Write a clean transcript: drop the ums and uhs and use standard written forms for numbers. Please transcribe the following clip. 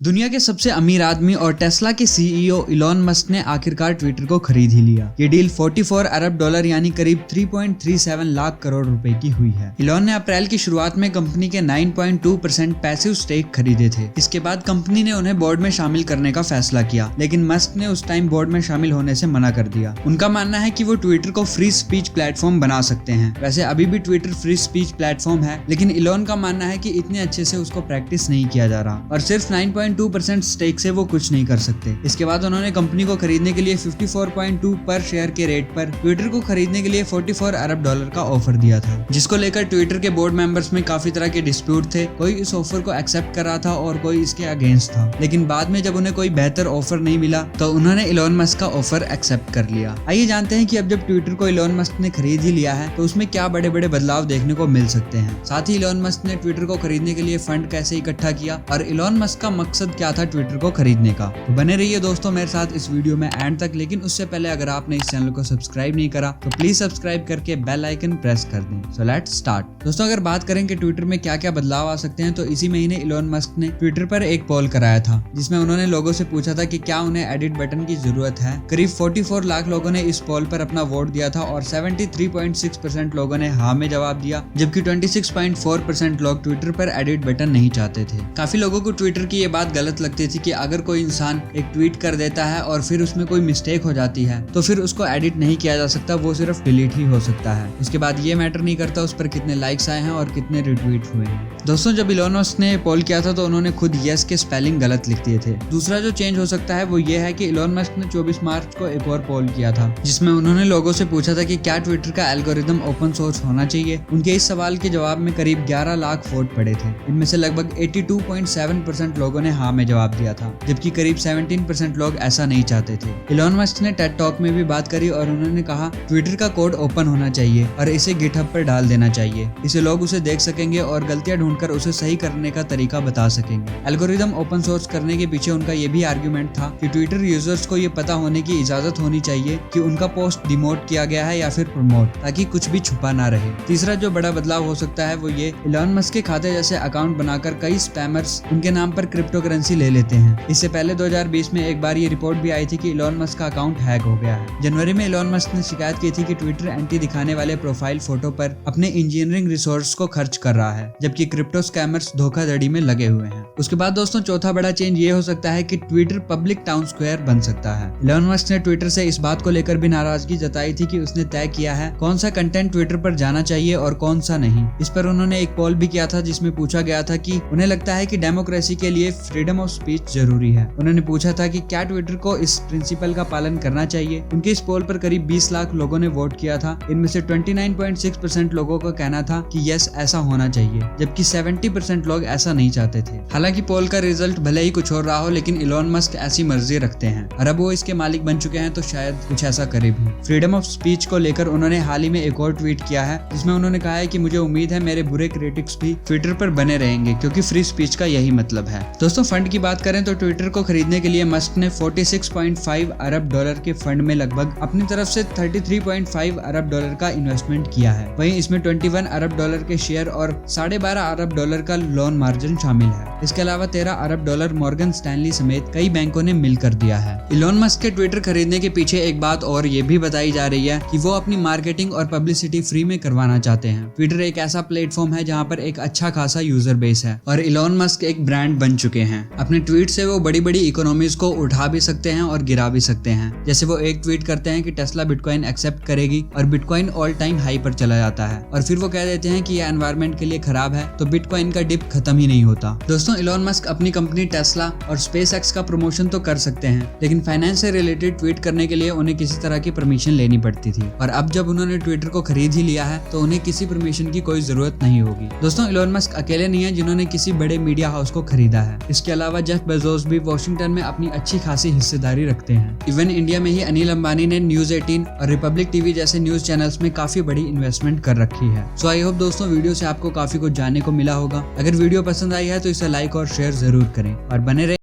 दुनिया के सबसे अमीर आदमी और टेस्ला के सीईओ इलॉन मस्क ने आखिरकार ट्विटर को खरीद ही लिया। ये डील 44 अरब डॉलर यानी करीब 3.37 लाख करोड़ रुपए की हुई है। इलॉन ने अप्रैल की शुरुआत में कंपनी के 9.2% पैसिव स्टेक खरीदे थे। इसके बाद कंपनी ने उन्हें बोर्ड में शामिल करने का फैसला किया, लेकिन मस्क ने उस टाइम बोर्ड में शामिल होने से मना कर दिया। उनका मानना है कि वो ट्विटर को फ्री स्पीच प्लेटफॉर्म बना सकते हैं। वैसे अभी भी ट्विटर फ्री स्पीच प्लेटफॉर्म है, लेकिन इलॉन का मानना है कि इतने अच्छे से उसको प्रैक्टिस नहीं किया जा रहा और सिर्फ 9.2% स्टेक से वो कुछ नहीं कर सकते। इसके बाद उन्होंने कंपनी को खरीदने के लिए 54.2 पर शेयर के रेट पर ट्विटर को खरीदने के लिए 44 अरब डॉलर का ऑफर दिया था, जिसको लेकर ट्विटर के बोर्ड मेंबर्स में काफी तरह के डिस्प्यूट थे। कोई इस ऑफर को एक्सेप्ट कर रहा था और कोई इसके अगेंस्ट था, लेकिन बाद में जब उन्हें कोई बेहतर ऑफर नहीं मिला तो उन्होंने इलॉन मस्क का ऑफर एक्सेप्ट कर लिया। आइए जानते हैं कि अब जब ट्विटर को इलॉन मस्क ने खरीद ही लिया है तो उसमें क्या बड़े बड़े बदलाव देखने को मिल सकते हैं। साथ ही इलॉन मस्क ने ट्विटर को खरीदने के लिए फंड कैसे इकट्ठा किया और इलॉन मस्क का मकसद क्या था ट्विटर को खरीदने का। तो बने रहिए दोस्तों मेरे साथ इस वीडियो में एंड तक। लेकिन उससे पहले अगर आपने इस चैनल को सब्सक्राइब नहीं करा तो प्लीज सब्सक्राइब करके बेल आइकन प्रेस कर दें। So let's start. दोस्तों अगर बात करें कि ट्विटर में क्या क्या बदलाव आ सकते हैं तो इसी महीने इलॉन मस्क ने ट्विटर पर एक पोल कराया था, जिसमें उन्होंने लोगों से पूछा था कि क्या उन्हें एडिट बटन की जरूरत है। करीब 44 लाख लोगों ने इस पोल पर अपना वोट दिया था और 73.6% लोगों ने हाँ में जवाब दिया, जबकि 26.4% लोग ट्विटर पर एडिट बटन नहीं चाहते थे। काफी लोगों को ट्विटर की ये बात गलत लगती थी कि अगर कोई इंसान एक ट्वीट कर देता है और फिर उसमें कोई मिस्टेक हो जाती है तो फिर उसको एडिट नहीं किया जा सकता, वो सिर्फ डिलीट ही हो सकता है। इसके बाद ये मैटर नहीं करता उस पर कितने लाइक्स आए हैं और कितने रिट्वीट हुए हैं। दोस्तों जब इलॉन मस्क ने पोल किया था तो उन्होंने खुद यस के स्पेलिंग गलत लिख दिए थे। दूसरा जो चेंज हो सकता है वो ये है कि इलॉन मस्क ने 24 मार्च को एक और पोल किया था, जिसमें उन्होंने लोगों से पूछा था कि क्या ट्विटर का एल्गोरिदम ओपन सोर्स होना चाहिए। उनके इस सवाल के जवाब में करीब 11 लाख वोट पड़े थे। इनमें से लगभग 82.7% लोगों ने हाँ में जवाब दिया था, जबकि करीब 17% लोग ऐसा नहीं चाहते थे। इलॉन मस्क ने टेड टॉक में भी बात करी और उन्होंने कहा ट्विटर का कोड ओपन होना चाहिए और इसे गिटहब पर डाल देना चाहिए। इसे लोग उसे देख सकेंगे और गलतियां ढूंढकर उसे सही करने का तरीका बता सकेंगे। एल्गोरिदम ओपन सोर्स करने के पीछे उनका ये भी आर्गुमेंट था कि ट्विटर यूजर्स को ये पता होने की इजाजत होनी चाहिए कि उनका पोस्ट डिमोट किया गया है या फिर प्रमोट, ताकि कुछ भी छुपा ना रहे। तीसरा जो बड़ा बदलाव हो सकता है वो ये इलॉन मस्क के खाते जैसे अकाउंट बनाकर कई स्पैमर्स उनके नाम पर क्रिप्टो करेंसी ले लेते हैं। इससे पहले 2020 में एक बार ये रिपोर्ट भी आई थी कि इलॉन मस्क का अकाउंट हैक हो गया है। जनवरी में इलॉन मस्क ने शिकायत की थी कि ट्विटर एंटी दिखाने वाले प्रोफाइल फोटो पर अपने इंजीनियरिंग रिसोर्स को खर्च कर रहा है, जबकि क्रिप्टो स्कैमर्स धोखाधड़ी में लगे हुए हैं। उसके बाद दोस्तों चौथा बड़ा चेंज ये हो सकता है कि ट्विटर पब्लिक टाउन स्क्वायर बन सकता है। इलॉन मस्क ने ट्विटर से इस बात को लेकर भी नाराजगी जताई थी कि उसने तय किया है कौन सा कंटेंट ट्विटर पर जाना चाहिए और कौन सा नहीं। इस पर उन्होंने एक पोल भी किया था जिसमें पूछा गया था कि उन्हें लगता है कि डेमोक्रेसी के लिए फ्रीडम ऑफ स्पीच जरूरी है। उन्होंने पूछा था कि क्या ट्विटर को इस प्रिंसिपल का पालन करना चाहिए। उनके इस पोल पर करीब 20 लाख लोगों ने वोट किया था। इनमें से 29.6% लोगों का कहना था कि यस ऐसा होना चाहिए, जबकि 70% लोग ऐसा नहीं चाहते थे। हालांकि पोल का रिजल्ट भले ही कुछ और रहा हो, लेकिन इलॉन मस्क ऐसी मर्जी रखते हैं और अब वो इसके मालिक बन चुके हैं तो शायद कुछ ऐसा करे भी। फ्रीडम ऑफ स्पीच को लेकर उन्होंने हाल ही में एक और ट्वीट किया है, जिसमें उन्होंने कहा है कि मुझे उम्मीद है मेरे बुरे क्रिटिक्स भी ट्विटर पर बने रहेंगे, क्योंकि फ्री स्पीच का यही मतलब है। दोस्तों फंड की बात करें तो ट्विटर को खरीदने के लिए मस्क ने 46.5 अरब डॉलर के फंड में लगभग अपनी तरफ से 33.5 अरब डॉलर का इन्वेस्टमेंट किया है। वहीं इसमें 21 अरब डॉलर के शेयर और 12.5 अरब डॉलर का लोन मार्जिन शामिल है। इसके अलावा 13 अरब डॉलर मॉर्गन स्टैनली समेत कई बैंकों ने मिलकर दिया है। इलॉन मस्क के ट्विटर खरीदने के पीछे एक बात और ये भी बताई जा रही है कि वो अपनी मार्केटिंग और पब्लिसिटी फ्री में करवाना चाहते हैं। ट्विटर एक ऐसा प्लेटफॉर्म है जहाँ पर एक अच्छा खासा यूजर बेस है और इलॉन मस्क एक ब्रांड बन चुके हैं। अपने ट्वीट से वो बड़ी बड़ी इकोनॉमीज को उठा भी सकते हैं और गिरा भी सकते हैं। जैसे वो एक ट्वीट करते हैं कि टेस्ला बिटकॉइन एक्सेप्ट करेगी और बिटकॉइन ऑल टाइम हाई पर चला जाता है, और फिर वो कह देते हैं कि ये एनवायरनमेंट के लिए खराब है तो बिटकॉइन का डिप खत्म ही नहीं होता। दोस्तों इलॉन मस्क अपनी कंपनी टेस्ला और स्पेसएक्स का प्रमोशन तो कर सकते हैं, लेकिन फाइनेंस से रिलेटेड ट्वीट करने के लिए उन्हें किसी तरह की परमिशन लेनी पड़ती थी, और अब जब उन्होंने ट्विटर को खरीद ही लिया है तो उन्हें किसी परमिशन की कोई जरूरत नहीं होगी। दोस्तों इलॉन मस्क अकेले नहीं है जिन्होंने किसी बड़े मीडिया हाउस को खरीदा है। इसके अलावा जेफ बेजोस भी वॉशिंगटन में अपनी अच्छी खासी हिस्सेदारी रखते हैं। इवन इंडिया में ही अनिल अंबानी ने न्यूज 18 और रिपब्लिक टीवी जैसे न्यूज चैनल्स में काफी बड़ी इन्वेस्टमेंट कर रखी है। सो आई होप दोस्तों वीडियो से आपको काफी कुछ जानने को मिला होगा। अगर वीडियो पसंद आई है तो इसे लाइक और शेयर जरूर करें और बने रहे।